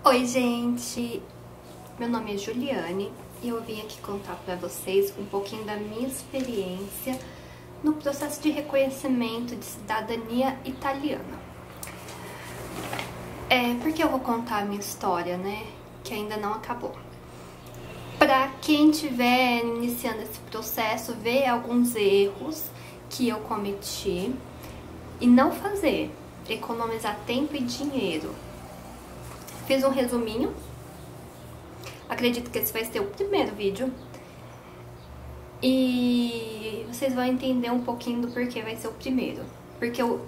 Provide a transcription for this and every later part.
Oi, gente! Meu nome é Juliane e eu vim aqui contar pra vocês um pouquinho da minha experiência no processo de reconhecimento de cidadania italiana. Porque eu vou contar a minha história, né? Que ainda não acabou. Pra quem estiver iniciando esse processo, ver alguns erros que eu cometi e não fazer, economizar tempo e dinheiro. Fiz um resuminho. Acredito que esse vai ser o primeiro vídeo. E vocês vão entender um pouquinho do porquê vai ser o primeiro. Porque eu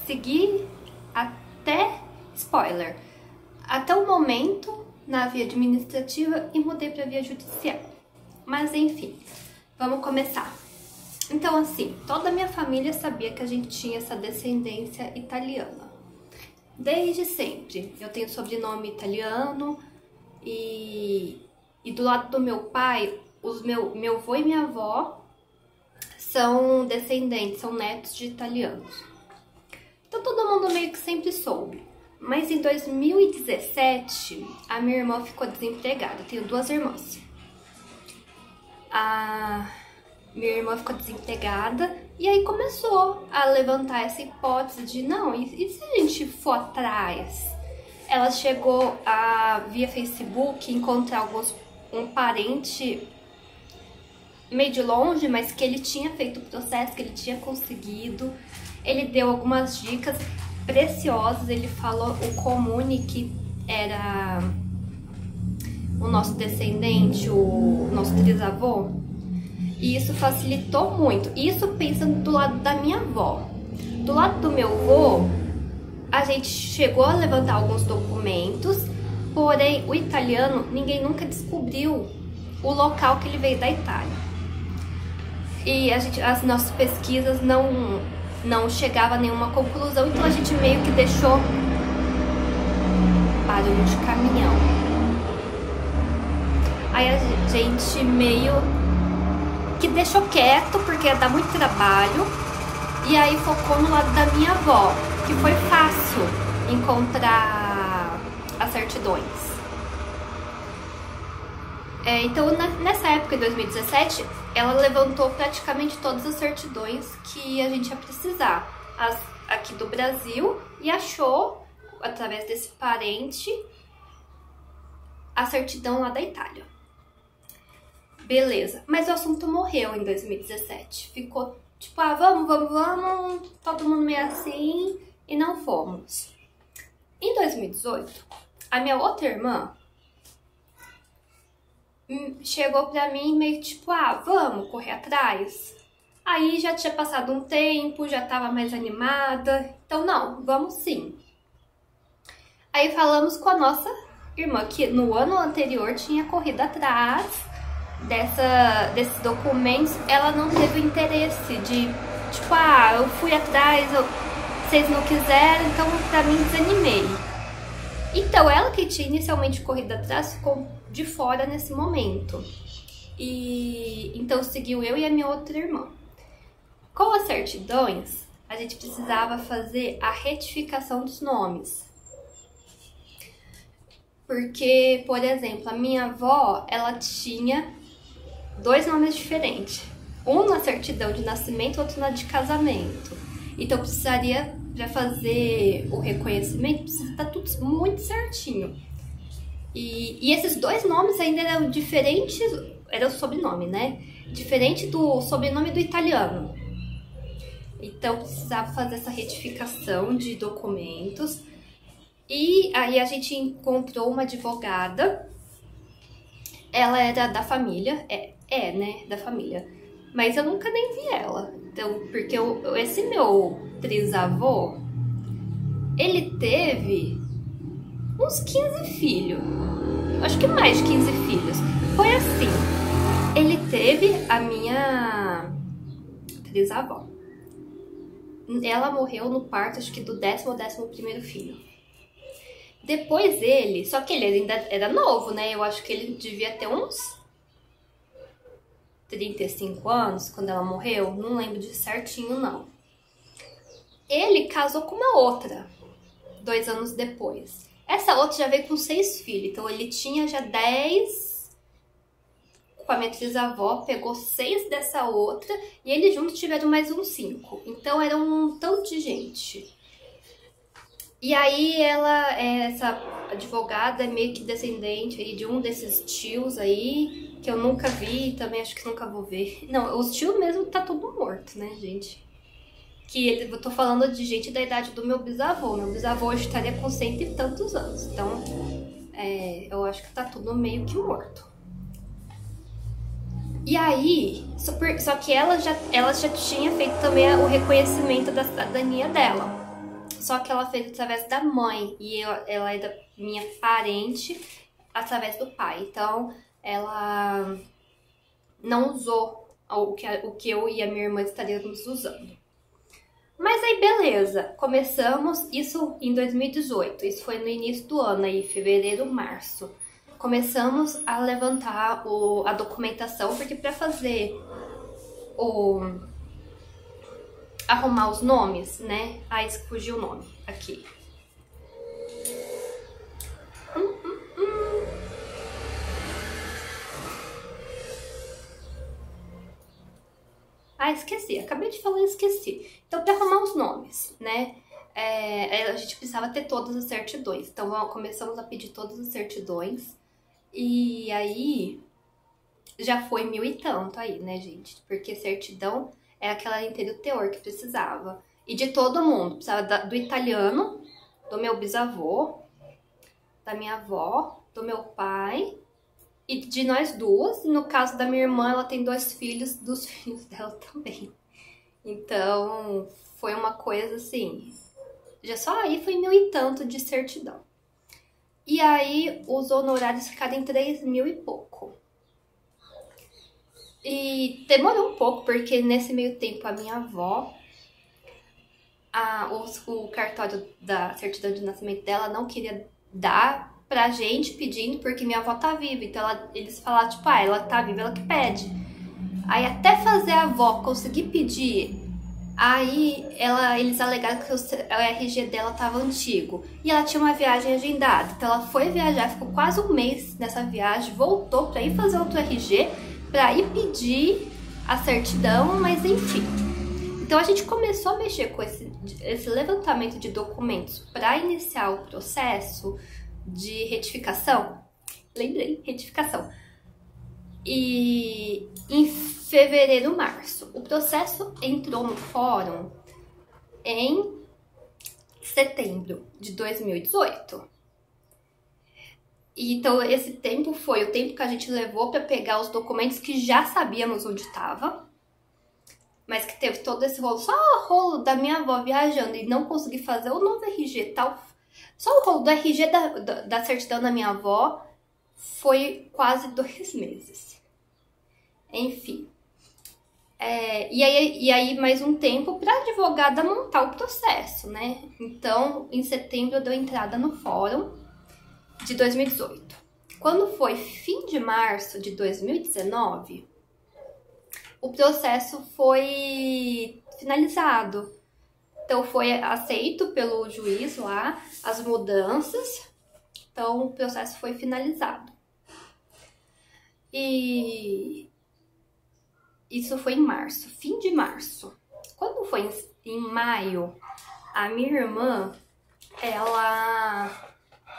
segui até, spoiler, até o momento na via administrativa e mudei para via judicial. Mas enfim, vamos começar. Então assim, toda a minha família sabia que a gente tinha essa descendência italiana. Desde sempre. Eu tenho sobrenome italiano e do lado do meu pai, meu avô e minha avó são descendentes, são netos de italianos. Então todo mundo meio que sempre soube. Mas em 2017, a minha irmã ficou desempregada. Eu tenho duas irmãs. Minha irmã ficou desempregada e aí começou a levantar essa hipótese de não, e se a gente for atrás? Ela chegou a, via Facebook, encontrar um parente meio de longe, mas que ele tinha feito o processo, que ele tinha conseguido. Ele deu algumas dicas preciosas, ele falou o comune que era o nosso descendente, o nosso trisavô. E isso facilitou muito. Isso pensando do lado da minha avó. Do lado do meu avô, a gente chegou a levantar alguns documentos, porém o italiano, ninguém nunca descobriu o local que ele veio da Itália. E as nossas pesquisas não chegavam a nenhuma conclusão, então a gente meio que deixou barulho de caminhão. Aí a gente meio que deixou quieto, porque dá muito trabalho, e aí focou no lado da minha avó, que foi fácil encontrar as certidões. Então, nessa época, em 2017, ela levantou praticamente todas as certidões que a gente ia precisar, aqui do Brasil, e achou, através desse parente, a certidão lá da Itália. Beleza, mas o assunto morreu em 2017. Ficou tipo, vamos, todo mundo meio assim, e não fomos. Em 2018, a minha outra irmã chegou pra mim meio tipo, vamos correr atrás? Aí já tinha passado um tempo, já tava mais animada, então não, vamos sim. Aí falamos com a nossa irmã, que no ano anterior tinha corrido atrás desses documentos. Ela não teve interesse de, tipo, eu fui atrás, vocês não quiseram, então pra mim desanimei. Então ela que tinha inicialmente corrido atrás ficou de fora nesse momento. E então seguiu eu e a minha outra irmã. Com as certidões, a gente precisava fazer a retificação dos nomes. Porque, por exemplo, a minha avó, ela tinha dois nomes diferentes. Um na certidão de nascimento, outro na de casamento. Então precisaria, para fazer o reconhecimento, precisa estar tudo muito certinho. E esses dois nomes ainda eram diferentes, era o sobrenome, né? Diferente do sobrenome do italiano. Então precisava fazer essa retificação de documentos. E aí a gente encontrou uma advogada. Ela era da família, né, da família. Mas eu nunca nem vi ela. Então, porque esse meu trisavô, ele teve uns 15 filhos. Acho que mais de 15 filhos. Foi assim. Ele teve a minha trisavó. Ela morreu no parto, acho que do 10º ou 11º filho. Depois ele, só que ele ainda era novo, né? Eu acho que ele devia ter uns 35 anos quando ela morreu. Não lembro de certinho, não. Ele casou com uma outra, 2 anos depois. Essa outra já veio com 6 filhos, então ele tinha já 10 com a minha trisavó, pegou 6 dessa outra e eles juntos tiveram mais uns 5. Então era um tanto de gente. E aí essa advogada é meio que descendente aí de um desses tios aí, que eu nunca vi e também acho que nunca vou ver. Não, os tios mesmo tá tudo morto, né, gente? Eu tô falando de gente da idade do meu bisavô. Meu bisavô hoje estaria com 100 e tantos anos. Então, eu acho que tá tudo meio que morto. E aí, só que ela já tinha feito também o reconhecimento da cidadania dela. Só que ela fez através da mãe e ela é da minha parente através do pai. Então, ela não usou o que eu e a minha irmã estaríamos usando. Mas aí, beleza. Começamos isso em 2018. Isso foi no início do ano, aí, fevereiro, março. Começamos a levantar a documentação, porque para fazer arrumar os nomes, né? Aí fugiu o nome aqui. Ah, esqueci. Acabei de falar e esqueci. Então, para arrumar os nomes, né? A gente precisava ter todas as certidões. Então, começamos a pedir todas as certidões. E aí, já foi 1000 e tanto aí, né, gente? Porque certidão é aquela inteira teor que precisava. E de todo mundo. Precisava do italiano, do meu bisavô, da minha avó, do meu pai e de nós duas. E no caso da minha irmã, ela tem 2 filhos, dos filhos dela também. Então, foi uma coisa assim... Já só aí foi 1000 e tanto de certidão. E aí, os honorários ficaram em 3.000 e pouco. E demorou um pouco, porque nesse meio tempo a minha avó, o cartório da certidão de nascimento dela não queria dar pra gente pedindo, porque minha avó tá viva. Então eles falaram, tipo, ela tá viva, ela que pede. Aí até fazer a avó conseguir pedir, aí eles alegaram que o RG dela tava antigo. E ela tinha uma viagem agendada. Então ela foi viajar, ficou quase um mês nessa viagem, voltou pra ir fazer outro RG, pra ir pedir a certidão, mas enfim. Então a gente começou a mexer com esse levantamento de documentos para iniciar o processo de retificação. Lembrei, retificação. E em fevereiro, março. O processo entrou no fórum em setembro de 2018. Então, esse tempo foi o tempo que a gente levou para pegar os documentos que já sabíamos onde estava, mas que teve todo esse rolo. Só o rolo da minha avó viajando e não consegui fazer o novo RG tal. Só o rolo do RG da certidão da minha avó foi quase 2 meses. Enfim. E aí mais um tempo para a advogada montar o processo, né? Então, em setembro eu dei entrada no fórum de 2018. Quando foi fim de março de 2019, o processo foi finalizado. Então foi aceito pelo juiz lá as mudanças. Então o processo foi finalizado. E isso foi em março, fim de março. Quando foi em maio, a minha irmã, ela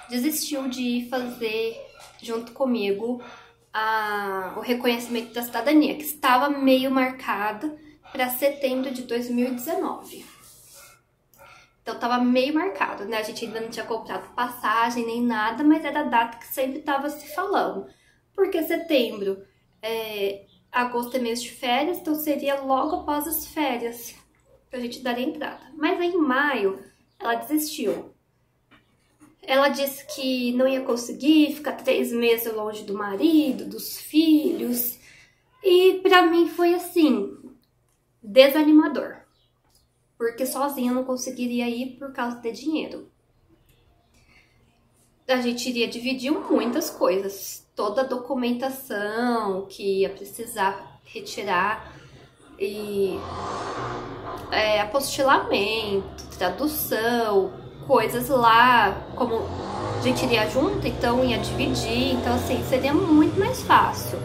desistiu de fazer junto comigo o reconhecimento da cidadania, que estava meio marcada para setembro de 2019. Então estava meio marcado, né? A gente ainda não tinha comprado passagem nem nada, mas era a data que sempre estava se falando. Porque setembro, agosto é mês de férias, então seria logo após as férias pra gente dar a entrada. Mas aí em maio, ela desistiu. Ela disse que não ia conseguir ficar 3 meses longe do marido, dos filhos. E pra mim foi assim, desanimador. Porque sozinha eu não conseguiria ir por causa de dinheiro. A gente iria dividir muitas coisas. Toda a documentação que ia precisar retirar. E apostilamento, tradução, coisas lá, como a gente iria junto, então ia dividir, então assim, seria muito mais fácil.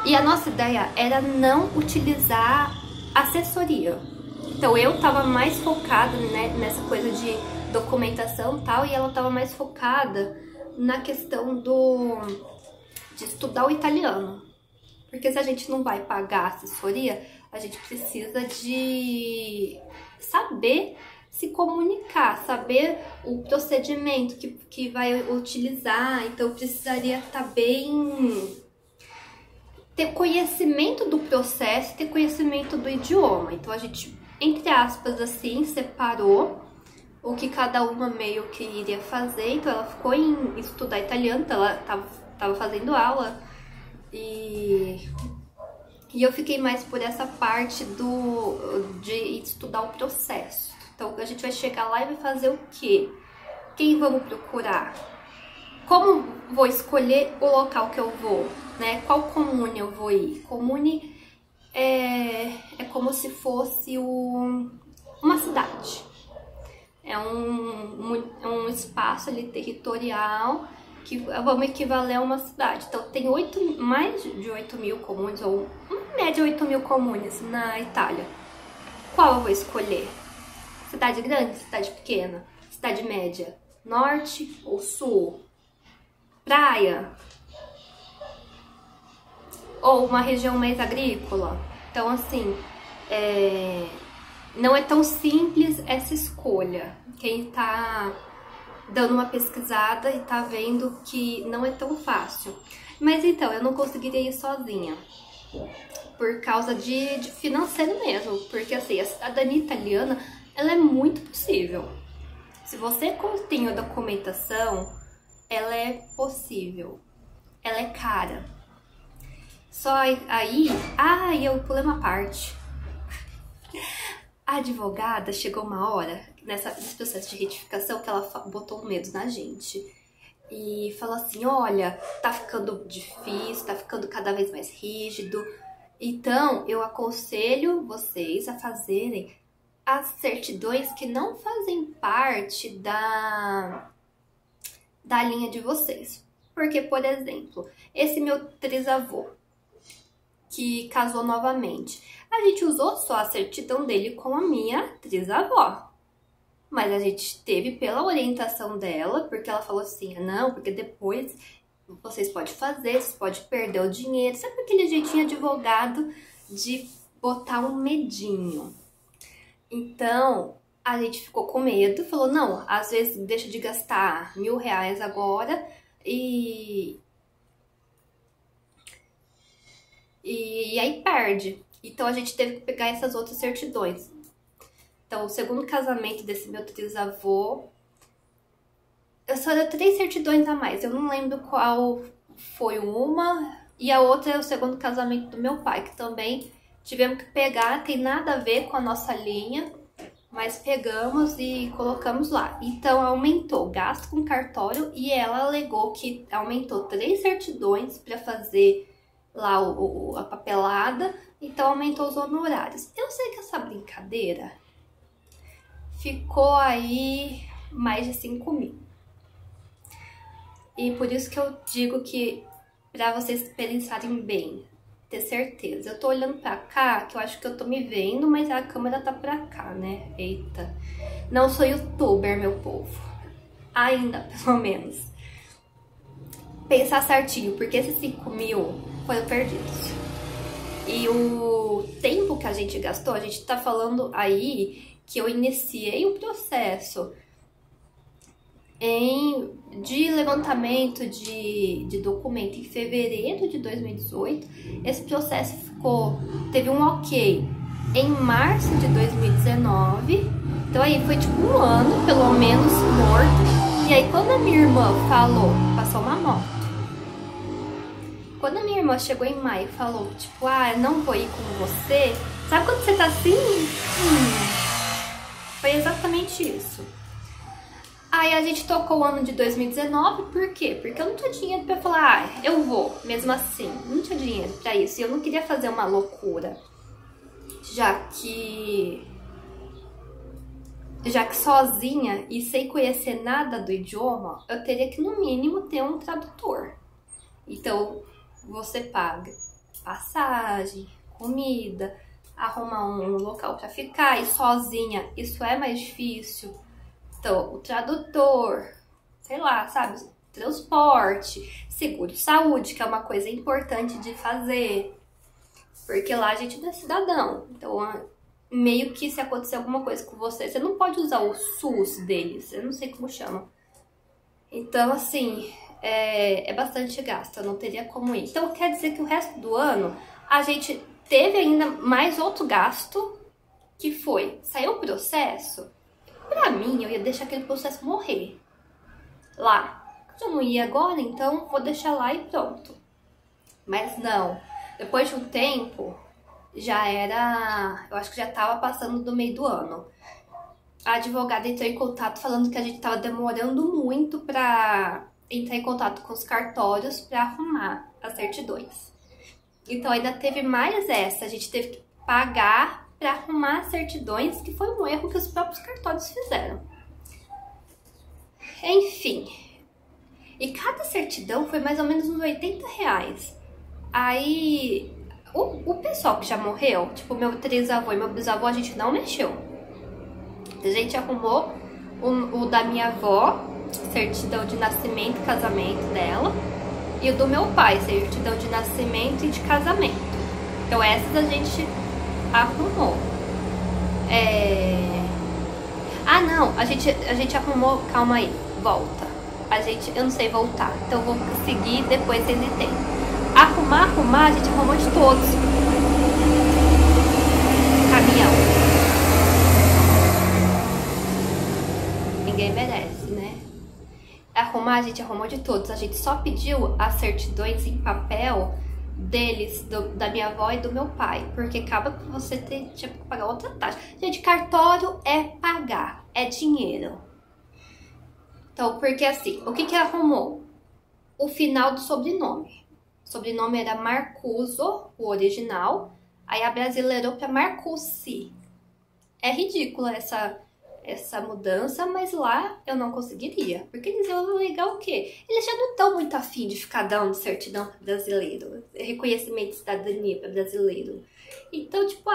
E a nossa ideia era não utilizar assessoria. Então eu tava mais focada, né, nessa coisa de documentação e tal, e ela tava mais focada na questão de estudar o italiano. Porque se a gente não vai pagar assessoria, a gente precisa de saber se comunicar, saber o procedimento que vai utilizar. Então eu precisaria estar bem... ter conhecimento do processo, ter conhecimento do idioma. Então a gente, entre aspas, assim, separou o que cada uma meio que iria fazer. Então ela ficou em estudar italiano, então ela tava fazendo aula e eu fiquei mais por essa parte de estudar o processo. Então a gente vai chegar lá e vai fazer o quê? Quem vamos procurar? Como vou escolher o local que eu vou, né? Qual comune eu vou ir? Comune é como se fosse uma cidade. É um espaço ali territorial que vamos equivaler a uma cidade. Então tem mais de 8.000 comunes, ou uma média de 8.000 comunes na Itália. Qual eu vou escolher? Cidade grande, cidade pequena, cidade média, norte ou sul? Praia, ou uma região mais agrícola. Então assim, não é tão simples essa escolha. Quem tá dando uma pesquisada e tá vendo que não é tão fácil. Mas então, eu não conseguiria ir sozinha, por causa de financeiro mesmo. Porque assim, a cidadania italiana, ela é muito possível. Se você tem a documentação, ela é possível, ela é cara. Só aí, eu pulei uma parte. A advogada chegou uma hora, nesse processo de retificação, que ela botou medo na gente. E falou assim, olha, tá ficando difícil, tá ficando cada vez mais rígido. Então, eu aconselho vocês a fazerem as certidões que não fazem parte da linha de vocês. Porque, por exemplo, esse meu trisavô, que casou novamente, a gente usou só a certidão dele com a minha trisavó. Mas a gente teve pela orientação dela, porque ela falou assim, não, porque depois vocês podem fazer, vocês podem perder o dinheiro. Sabe aquele jeitinho advogado de botar um medinho? Então, a gente ficou com medo, falou, não, às vezes deixa de gastar R$1.000 agora e aí perde. Então a gente teve que pegar essas outras certidões. Então o segundo casamento desse meu trisavô, eu só dei 3 certidões a mais. Eu não lembro qual foi uma, e a outra é o segundo casamento do meu pai, que também tivemos que pegar, tem nada a ver com a nossa linha, mas pegamos e colocamos lá. Então aumentou o gasto com cartório e ela alegou que aumentou 3 certidões para fazer lá a papelada, então aumentou os honorários. Eu sei que essa brincadeira ficou aí mais de 5.000. E por isso que eu digo que para vocês pensarem bem, ter certeza. Eu tô olhando pra cá, que eu acho que eu tô me vendo, mas a câmera tá pra cá, né? Eita. Não sou youtuber, meu povo. Ainda, pelo menos. Pensar certinho, porque esses 5.000 foram perdidos. E o tempo que a gente gastou, a gente tá falando aí que eu iniciei o processo de levantamento de documento em fevereiro de 2018. Esse processo teve um ok em março de 2019. Então aí foi tipo um ano, pelo menos, morto. E aí quando a minha irmã falou, passou uma moto. Quando a minha irmã chegou em maio e falou, tipo, não vou ir com você. Sabe quando você tá assim? Foi exatamente isso. Aí a gente tocou o ano de 2019, por quê? Porque eu não tinha dinheiro pra falar, eu vou, mesmo assim. Não tinha dinheiro pra isso e eu não queria fazer uma loucura. Já que já que sozinha e sem conhecer nada do idioma, eu teria que no mínimo ter um tradutor. Então você paga passagem, comida, arrumar um local para ficar, e sozinha isso é mais difícil. Então o tradutor, sei lá, sabe, transporte, seguro de saúde, que é uma coisa importante de fazer, porque lá a gente não é cidadão. Então meio que se acontecer alguma coisa com você, você não pode usar o SUS deles, eu não sei como chama. Então, assim, é bastante gasto, eu não teria como ir. Então, quer dizer que o resto do ano a gente teve ainda mais outro gasto, que foi, saiu o processo, pra mim, eu ia deixar aquele processo morrer lá. Eu não ia agora, então vou deixar lá e pronto. Mas não, depois de um tempo, já era, eu acho que já tava passando do meio do ano. A advogada entrou em contato falando que a gente tava demorando muito pra entrar em contato com os cartórios pra arrumar as certidões. Então ainda teve mais essa, a gente teve que pagar pra arrumar as certidões, que foi um erro que os próprios cartórios fizeram. Enfim, e cada certidão foi mais ou menos uns R$80. Aí o pessoal que já morreu, tipo meu trisavô e meu bisavô, a gente não mexeu. A gente arrumou o da minha avó, certidão de nascimento e casamento dela, e o do meu pai, certidão de nascimento e de casamento. Então essas a gente arrumou. Ah não, a gente arrumou, calma aí, volta. Eu não sei voltar, então vou seguir depois vocês entendem. Arrumar, a gente arrumou de todos. Caminhão. Ninguém merece, né? Arrumar, a gente arrumou de todos. A gente só pediu as certidões em papel deles, da minha avó e do meu pai, porque acaba que você tinha que pagar outra taxa. Gente, cartório é pagar, é dinheiro. Então, porque assim, o que arrumou? O final do sobrenome. O sobrenome era Marcuso, o original, aí abrasileirou para Marcucci. É ridícula essa mudança, mas lá eu não conseguiria, porque eles iam ligar o quê? Eles já não estão muito afim de ficar dando certidão para brasileiro, reconhecimento de cidadania para brasileiro. Então, tipo,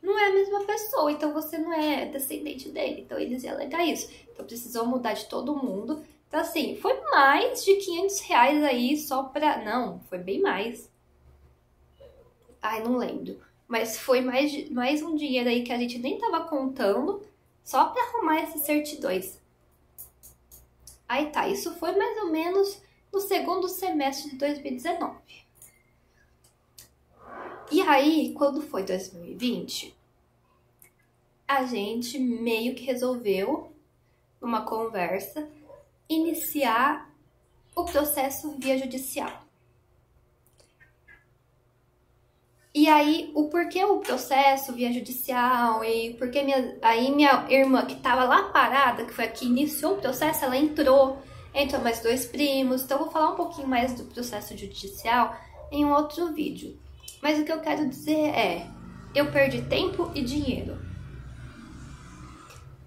não é a mesma pessoa, então você não é descendente dele, então eles iam alegar isso. Então precisou mudar de todo mundo. Então, assim, foi mais de R$500 aí só pra... Não, foi bem mais. Ai, não lembro. Mas foi mais um dinheiro aí que a gente nem tava contando, só pra arrumar essas certidões. Aí tá, isso foi mais ou menos no segundo semestre de 2019. E aí, quando foi 2020, a gente meio que resolveu, numa conversa, iniciar o processo via judicial. E aí, o porquê o processo via judicial e porque minha irmã que tava lá parada, que foi a que iniciou o processo, ela entrou mais 2 primos. Então, eu vou falar um pouquinho mais do processo judicial em um outro vídeo. Mas o que eu quero dizer é, eu perdi tempo e dinheiro.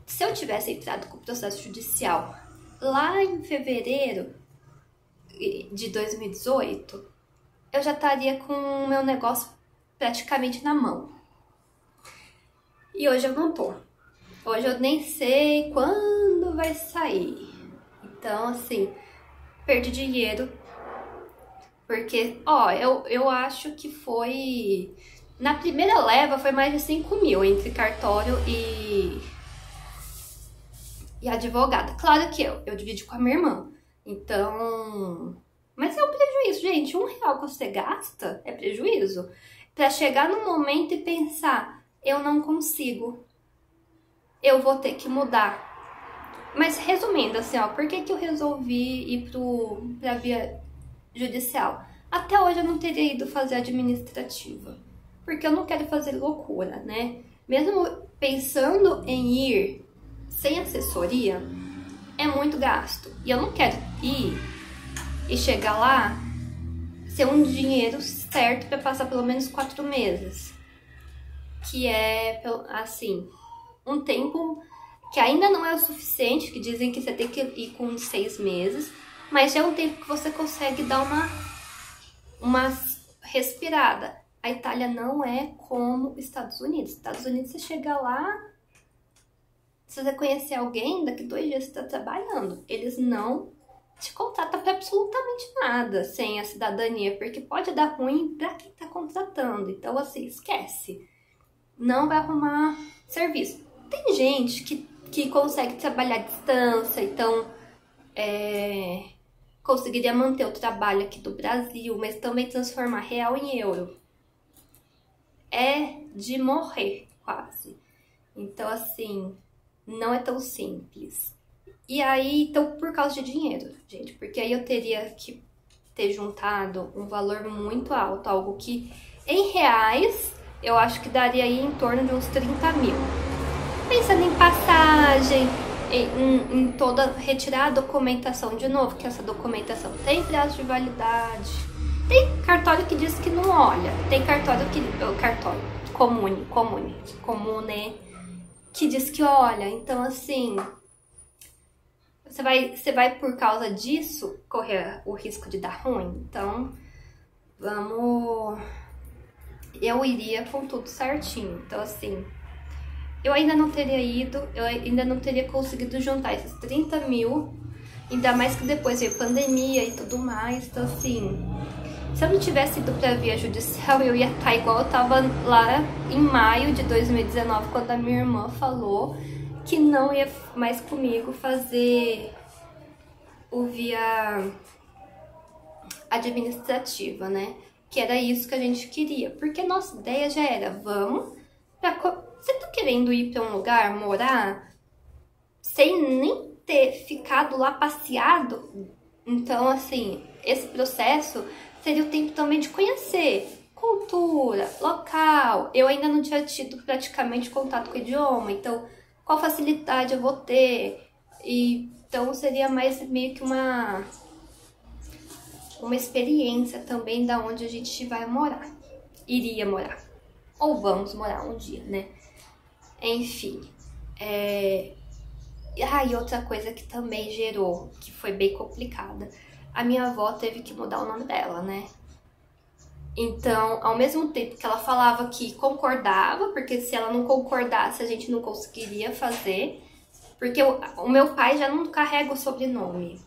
Se eu tivesse entrado com o processo judicial lá em fevereiro de 2018, eu já estaria com o meu negócio praticamente na mão. E hoje eu não tô. Hoje eu nem sei quando vai sair. Então, assim, perdi dinheiro. Porque, eu acho que foi... Na primeira leva foi mais de 5 mil entre cartório e advogada. Claro que eu dividi com a minha irmã. Então... Mas é um prejuízo, gente. R$1 que você gasta é prejuízo. Pra chegar no momento e pensar, eu não consigo. Eu vou ter que mudar. Mas resumindo, assim, por que eu resolvi ir pra via judicial? Até hoje eu não teria ido fazer administrativa. Porque eu não quero fazer loucura, né? Mesmo pensando em ir sem assessoria, é muito gasto. E eu não quero ir e chegar lá, ser um dinheiro certo para passar pelo menos 4 meses. Que é, assim, um tempo que ainda não é o suficiente, que dizem que você tem que ir com 6 meses, mas já é um tempo que você consegue dar uma respirada. A Itália não é como Estados Unidos. Estados Unidos, você chega lá, se você conhecer alguém, daqui 2 dias você está trabalhando. Eles não te contratam para absolutamente nada sem a cidadania, porque pode dar ruim para quem está contratando. Então, assim, esquece. Não vai arrumar serviço. Tem gente que consegue trabalhar à distância, então conseguiria manter o trabalho aqui do Brasil, mas também transformar real em euro. É de morrer, quase. Então, assim, não é tão simples. E aí, então, por causa de dinheiro, gente, porque aí eu teria que ter juntado um valor muito alto, algo que, em reais, eu acho que daria aí em torno de uns 30 mil. Pensando em passagem, em toda, retirar a documentação de novo, que essa documentação tem prazo de validade. Tem cartório que diz que não olha, tem cartório comune, que diz que olha. Então, assim, você vai por causa disso correr o risco de dar ruim. Então, eu iria com tudo certinho. Então, assim, eu ainda não teria ido, eu ainda não teria conseguido juntar esses 30 mil, ainda mais que depois veio pandemia e tudo mais. Então, assim, se eu não tivesse ido pra via judicial, eu ia estar igual eu tava lá em maio de 2019, quando a minha irmã falou que não ia mais comigo fazer o via administrativa, né? Que era isso que a gente queria, porque nossa ideia já era, você tá querendo ir pra um lugar, morar, sem nem ter ficado lá passeado? Então, assim, esse processo seria o tempo também de conhecer cultura, local. Eu ainda não tinha tido praticamente contato com o idioma, então qual facilidade eu vou ter? E, então seria mais meio que uma experiência também da onde a gente vai morar. Iria morar. Ou vamos morar um dia, né? Enfim. E outra coisa que também gerou, que foi bem complicada. A minha avó teve que mudar o nome dela, né? Então, ao mesmo tempo que ela falava que concordava, porque se ela não concordasse, a gente não conseguiria fazer. Porque o meu pai já não carrega o sobrenome.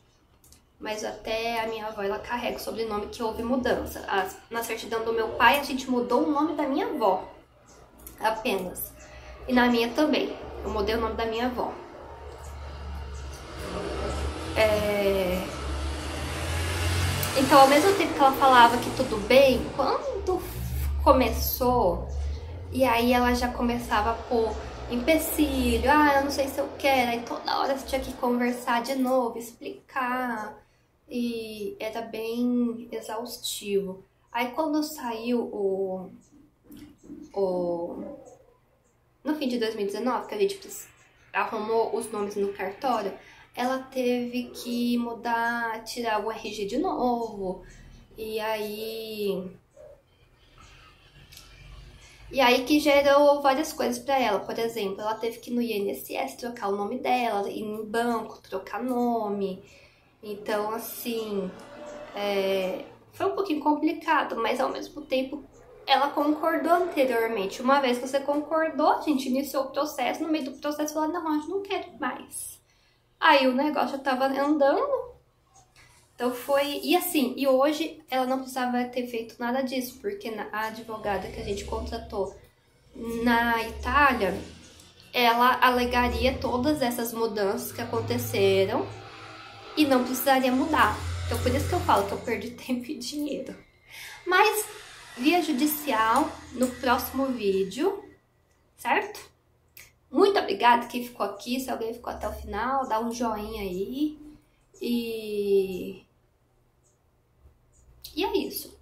Mas até a minha avó, ela carrega o sobrenome, que houve mudança. Na certidão do meu pai, a gente mudou o nome da minha avó. Apenas. E na minha também. Eu mudei o nome da minha avó. Então, ao mesmo tempo que ela falava que tudo bem, quando começou, e aí ela já começava a pôr empecilho, eu não sei se eu quero, aí toda hora você tinha que conversar de novo, explicar, e era bem exaustivo. Aí quando saiu no fim de 2019, que a gente arrumou os nomes no cartório, ela teve que mudar, tirar o RG de novo. E aí que gerou várias coisas pra ela. Por exemplo, ela teve que ir no INSS trocar o nome dela, ir no banco trocar nome. Então, assim, foi um pouquinho complicado, mas ao mesmo tempo ela concordou anteriormente. Uma vez que você concordou, a gente iniciou o processo, no meio do processo falou, não, a gente não quer mais. Aí o negócio já tava andando, então foi... E assim, e hoje ela não precisava ter feito nada disso, porque a advogada que a gente contratou na Itália, ela alegaria todas essas mudanças que aconteceram e não precisaria mudar. Então por isso que eu falo que eu perdi tempo e dinheiro. Mas via judicial no próximo vídeo, certo? Muito obrigada quem ficou aqui, se alguém ficou até o final, dá um joinha aí. E é isso.